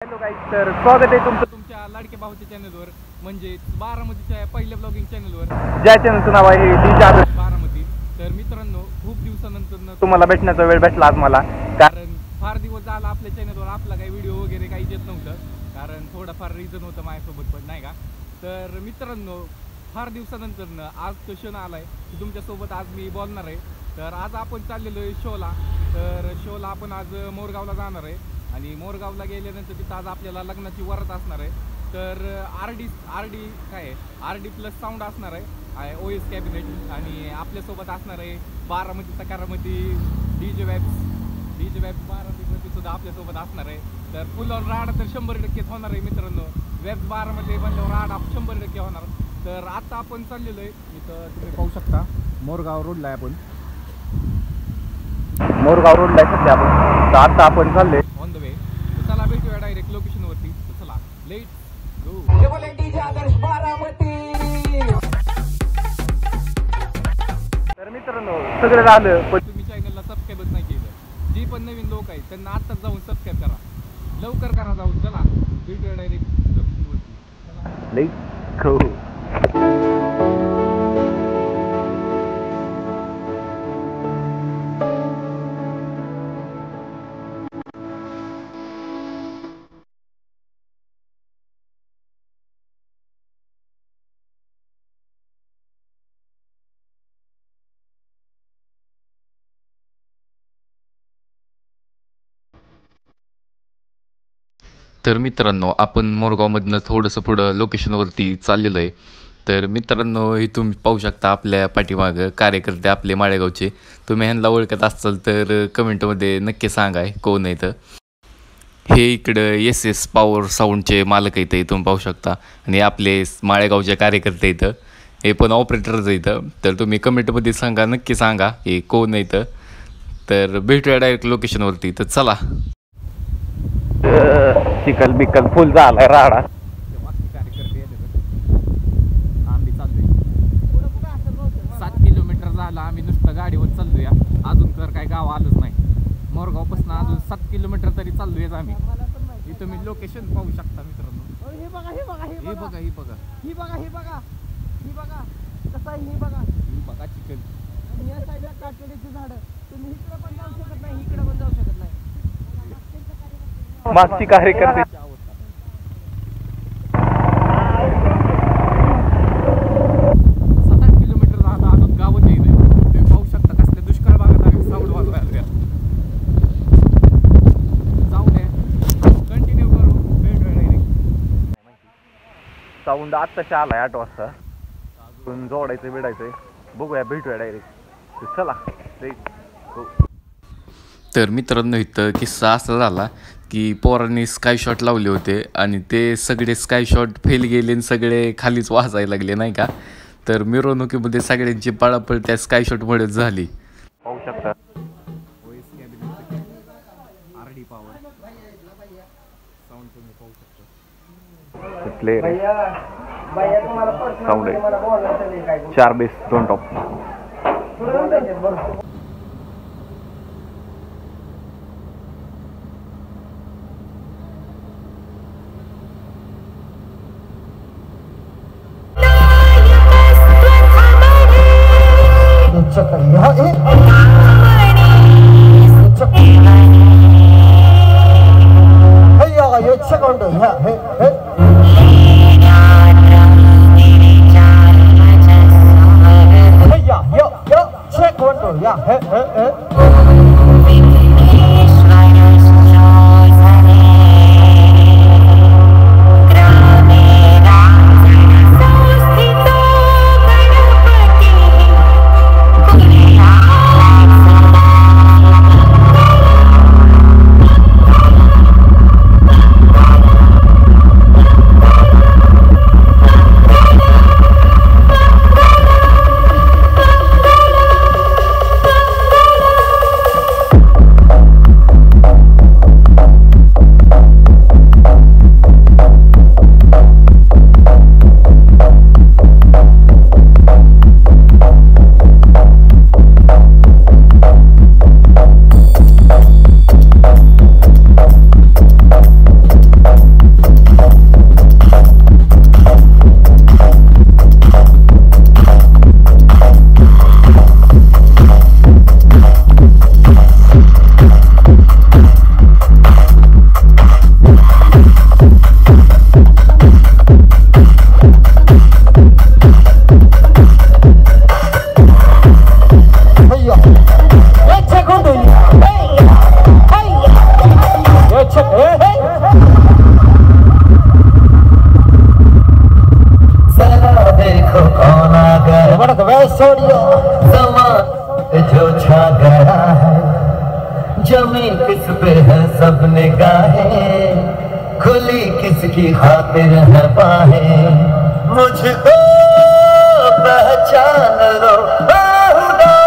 Hello guys, तर स्वागत आहे तुमचं तुमच्या लाडक्या भाऊच्या चॅनलवर, म्हणजे बारामतीच्या पहिल्या ब्लॉगिंग चॅनलवर, ज्या चॅनलचं नाव आहे DJ आदर्श बारामती. तर मित्रांनो, खूप दिवसानंतर तुम्हाला भेटण्याचा वेळ भेटला आज मला, कारण फार दिवस झाला आपल्या चॅनलवर आपला काही व्हिडिओ वगैरे काही येत नव्हतं, कारण थोडंफार रिझन होतं माझ्यासोबत पण नाही का. तर मित्रांनो, फार दिवसानंतर आज तो क्षण आलाय की तुमच्यासोबत आज मी बोलणार आहे. तर आज आपण चाललेलो आहे शोला. तर शोला आपण आज मोरगावला जाणार आहे आणि मोरगावला गेल्यानंतर तिथं आज आपल्याला लग्नाची वरात असणार आहे. तर आर डी काय आहे, RD प्लस साऊंड असणार आहे, OS कॅबिनेट, आणि आपल्यासोबत असणार आहे बारामती सकारामती DJ वॅब्स बारामतीमध्ये सुद्धा आपल्यासोबत असणार आहे. तर फुलावर राड तर 100% होणार आहे मित्रांनो. वॅब्स बारामध्ये बनल्यावर राड 100% होणार. तर आता आपण चाललेलो आहे इथं, तुम्ही पाहू शकता मोरगाव रोडला आहे आपण, मोरगाव रोडला आहे सध्या आपण. तर आता आपण चालले ऑन द वे. चला भेटूया डायरेक्ट लोकेशनवरती. चला लेट्स गो. तर मित्रांनो, सगळं झालं पण तुम्ही चॅनलला सबस्क्राईबच नाही केलं. जी पण नवीन लोक आहेत त्यांना आत्ताच जाऊन सबस्क्राईब करा, लवकर करा जाऊन. चला भेटूया डायरेक्ट लोकेशनवरती. Let's go. तर मित्रांनो, आपण मोरगावमधनं थोडंसं पुढं लोकेशनवरती चाललेलो आहे. तर मित्रांनो, हे तुम्ही पाहू शकता आपल्या पाठीमागं कार्यकर्ते आपले माळेगावचे. तुम्ही ह्यांना ओळखत असाल तर कमेंटमध्ये नक्की सांगा कोण आहे. तर हे इकडं SS पॉवर साऊंडचे मालक इथं तुम्ही पाहू शकता, आणि आपले माळेगावचे कार्यकर्ते इथं, हे पण ऑपरेटरच इथं. तर तुम्ही कमेंटमध्ये सांगा, नक्की सांगा हे कोण आहे इथं. तर भेटूया डायरेक्ट लोकेशनवरती. तर चला. चिकल बिकल फुल झालाय राडा. कार्यकर्ते आम्ही चाललोय 7 किलोमीटर झाला, आम्ही नुसतं गाडीवर चाललोय. अजून तर काय गाव आलोच नाही. मोरगावपासून अजून 7 किलोमीटर तरी चाललोय आम्ही. इथं मी लोकेशन पाहू शकता मित्रांनो. हे बघा कसं आहे, ही बघा चिकल. आणि या साईडला काटेरीची झाडं. तुम्ही इकडे पण जाऊ शकत नाही, इकडे पण जाऊ शकत नाही. मागची कार्यकर्ते 7-8 किलोमीटर झाला, अजून गावच येईल. तुम्ही पाहू शकता कसल्या दुष्काळ भागात आम्ही साऊंड वाजवायला. जाऊ द्या, कंटिन्यू करू. साऊंड आत्ताशी आलाय 8 वाजता. अजून जोडायचं बिडायचंय, बघूया भेटूया डायरेक्ट. चला. तर मित्रांनो, इथं किस्सा असा झाला की पोरांनी स्काय शॉट लावले होते आणि ते सगळे स्काय शॉट फेल गेले आणि सगळे खालीच वाजायला लागले नाही का. तर मिरवणुकीमध्ये सगळ्यांची पळापळ त्या स्काय शॉटमुळेच झाली. पाहू शकता OS cabinet, RD power sound तुम्ही पाहू शकता. प्लेयर साऊंड आहे, 4 बेस 2 टॉप. किस पे है सब निगाहें, खुली किसकी खातिर है बाहें, मुझको पहचान low बाहुला।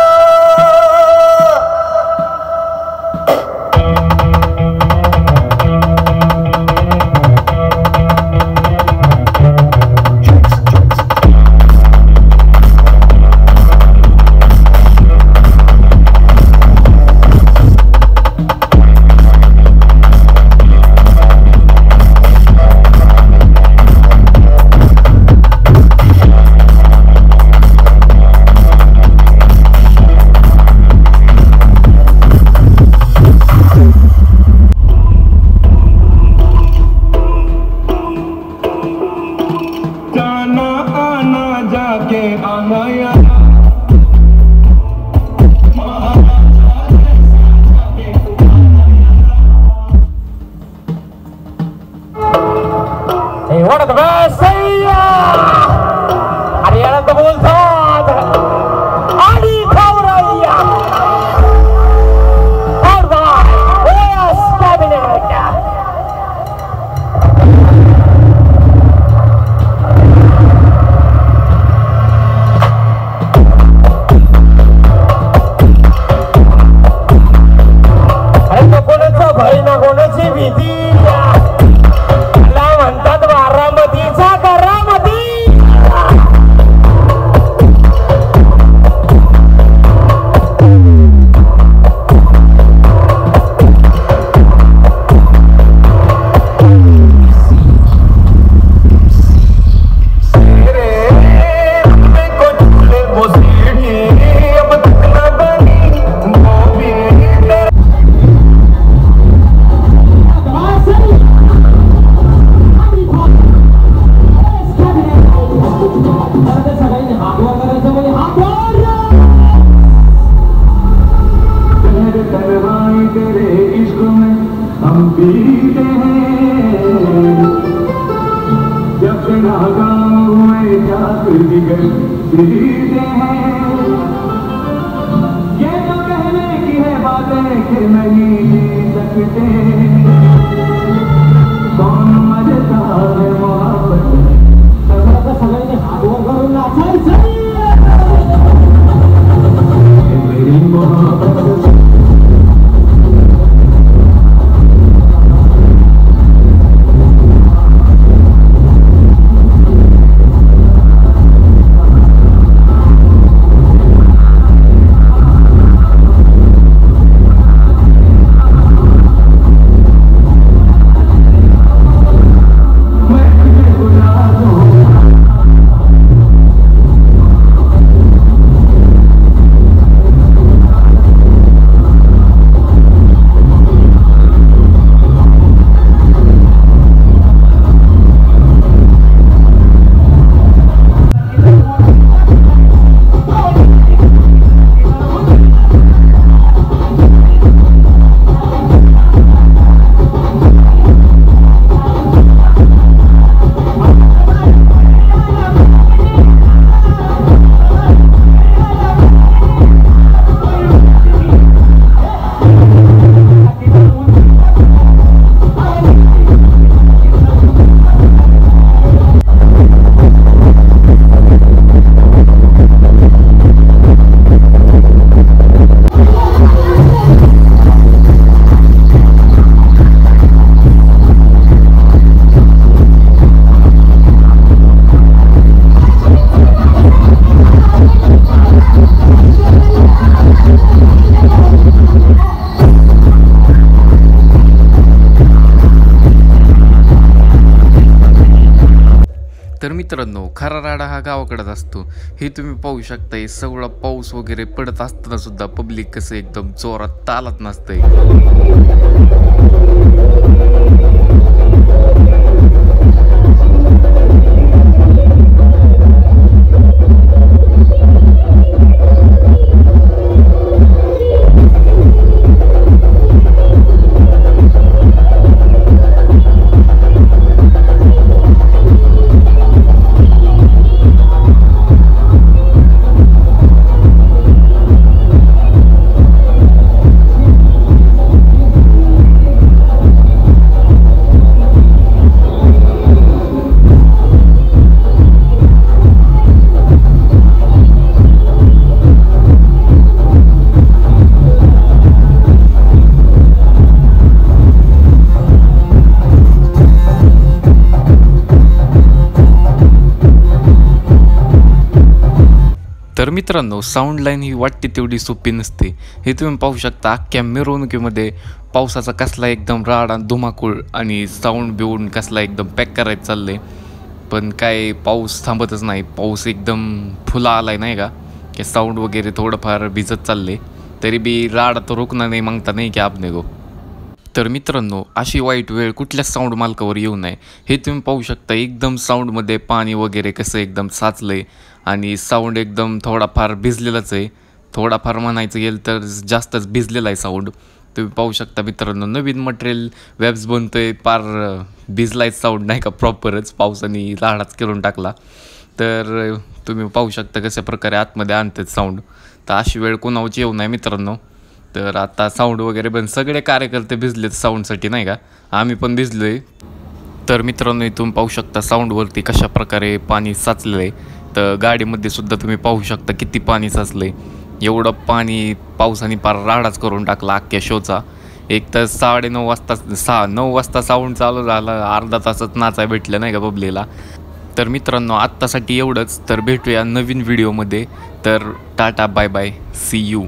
One of the best, Ariana the Bullsad, Ali Kauraya, Alvin, yes, Cabinet. Ito po na sa bahay na ko na si Vitia. म्हणतात बारामतीचा करामती. ये तो कहने की है बातें कि नहीं सकते, कौन मजेदार है मोहब्बत, सगळ्यांनी हात वर करून नाचायचं मेरी मोहब्बत. तर मित्रांनो, खरा राडा हा गावाकडेच असतो. हे तुम्ही पाहू शकताय. सगळा पाऊस वगैरे पडत असताना सुद्धा पब्लिक कसं एकदम जोरात तालात नसतंय. तर मित्रांनो, साऊंड लाईन ही वाटते तेवढी सोपी नसते. हे तुम्ही पाहू शकता अख्ख्या मिरवणुकीमध्ये पावसाचा कसला एकदम राडा धुमाकूळ आणि साऊंड बिऊंड कसला एकदम पॅक करायचं चाललंय. पण काय पाऊस थांबतच नाही. पाऊस एकदम फुला आलाय नाही का, की साऊंड वगैरे थोडंफार भिजत चालले. तरी बी राडा तर रोखणार नाही, मागता नाही की आपने गो. तर मित्रांनो, अशी वाईट वेळ कुठल्याच साऊंड मालकावर येऊ नये. हे तुम्ही पाहू शकता एकदम साऊंडमध्ये पाणी वगैरे कसं एकदम साचलंय आणि साऊंड एकदम थोडाफार भिजलेलाच आहे. थोडाफार म्हणायचं गेलं तर जास्तच भिजलेला आहे साऊंड. तुम्ही पाहू शकता मित्रांनो, नवीन मटेरियल वेब्स बनतोय, पार भिजलाय साऊंड नाही का, प्रॉपरच पावसाने राडाच करून टाकला. तर तुम्ही पाहू शकता कशा प्रकारे आतमध्ये आणतात साऊंड. तर अशी वेळ कोणावरची येऊ नये मित्रांनो. तर आता साऊंड वगैरे पण सगळे कार्यकर्ते भिजलेत साऊंडसाठी नाही का, आम्ही पण भिजलो आहे. तर मित्रांनो, तुम्ही पाहू शकता साऊंडवरती कशा प्रकारे पाणी साचलेलं आहे. तर गाडीमध्ये सुद्धा तुम्ही पाहू शकता किती पाणी साचलं आहे. एवढं पाणी पावसाने पार राडाच करून टाकला अख्ख्या शोचा. एक तर 9:30 वाजता साऊंड चालू झाला, अर्धा तासात नाचाय भेटलं नाही का बबलीला. तर मित्रांनो, आत्तासाठी एवढंच. तर भेटूया नवीन व्हिडिओमध्ये. तर tata bye bye, see you.